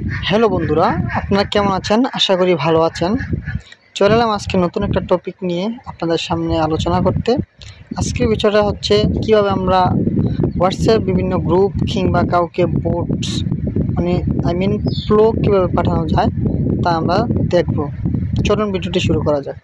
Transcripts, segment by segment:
Hello বন্ধুরা, আপনারা কেমন আছেন? আশা করি ভালো আছেন। চলে এলাম আজকে নতুন একটা টপিক নিয়ে আপনাদের সামনে আলোচনা করতে। আজকের বিষয়টা হচ্ছে কিভাবে আমরা হোয়াটসঅ্যাপ বিভিন্ন গ্রুপ কিংবা কাউকে বোটস ফ্লো কীভাবে পাঠানো যায় তা আমরা দেখব। চলুন ভিডিওটি শুরু করা যাক।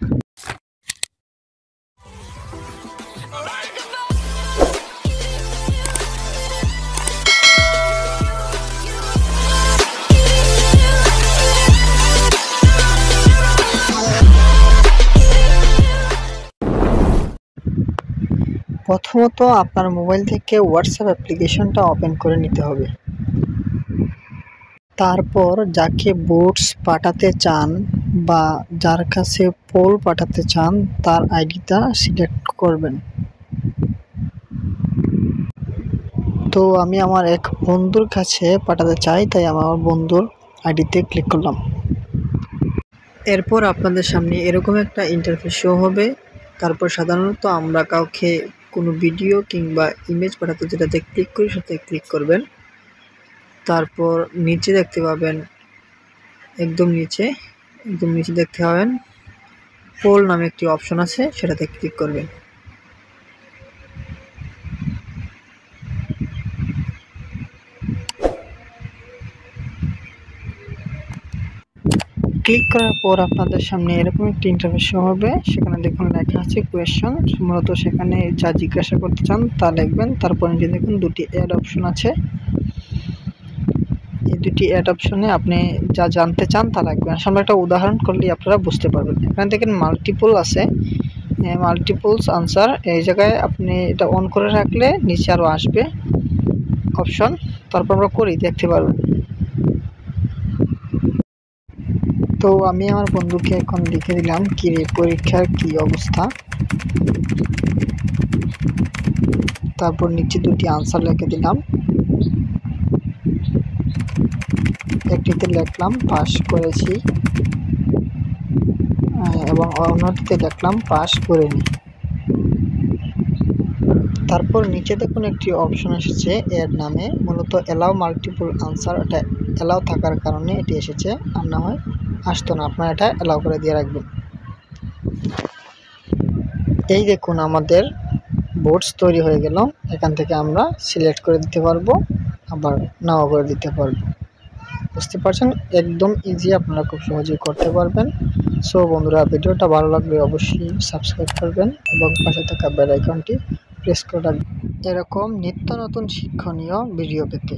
প্রথমত আপনার মোবাইল থেকে হোয়াটসঅ্যাপ অ্যাপ্লিকেশনটা ওপেন করে নিতে হবে। তারপর যাকে বোটস পাঠাতে চান বা যার কাছে পোল পাঠাতে চান তার আইডিটা সিলেক্ট করবেন। তো আমি আমার এক বন্ধুর কাছে পাঠাতে চাই, তাই আমার বন্ধুর আইডিতে ক্লিক করলাম। এরপর আপনাদের সামনে এরকম একটা ইন্টারফেস শো হবে। তারপর সাধারণত আমরা কাউকে কোনো ভিডিও কিংবা ইমেজ পাঠাতে যেটাতে ক্লিক করি সেটাতে ক্লিক করবেন। তারপর নিচে দেখতে পাবেন, একদম নিচে দেখতে পাবেন পোল নামে একটি অপশন আছে, সেটাতে ক্লিক করবেন। ক্লিক করার পর আপনাদের সামনে এরকম একটি ইন্টারফেস শো হবে। সেখানে দেখুন লেখা আছে কোয়েশ্চন, মূলত সেখানে যা জিজ্ঞাসা করতে চান তা লিখবেন। তারপর নিচে দেখুন দুটি অ্যাড অপশন আছে। এই দুটি অ্যাড অপশনে আপনি যা জানতে চান তা লিখবেন। সামনে একটা উদাহরণ করলে আপনারা বুঝতে পারবেন। এখানে দেখেন মাল্টিপল আছে, মাল্টিপলস আনসার। এই জায়গায় আপনি এটা অন করে রাখলে নিচে আরও আসবে অপশন, তারপর আমরা করি দেখতে পারবেন। তো আমি আমার বন্ধুকে এখন লিখে দিলাম কি রে পরীক্ষার কি অবস্থা। তারপর নিচে দুটি আনসার লিখে দিলাম। একটিতে লিখলাম পাস করেছি এবং অন্যটিতে লিখলাম পাস করিনি। তারপর নিচে দেখুন একটি অপশন এসেছে এর নামে, মূলত অ্যালাউ মাল্টিপল আনসার। এটা অ্যালাউ থাকার কারণে এটি এসেছে, আর না হয় আসতো না। আপনারা এটা অ্যালাউ করে দিয়ে রাখবেন। এই দেখুন আমাদের বোটস তৈরি হয়ে গেল। এখান থেকে আমরা সিলেক্ট করে দিতে পারবো, আবার নাও করে দিতে পারবো। বুঝতে পারছেন, একদম ইজি, আপনারা খুব সহজেই করতে পারবেন। সো বন্ধুরা, ভিডিওটা ভালো লাগলে অবশ্যই সাবস্ক্রাইব করবেন এবং পাশে থাকা বেল আইকনটি প্রেস করে রাখবেন এরকম নিত্য নতুন শিক্ষণীয় ভিডিও পেতে।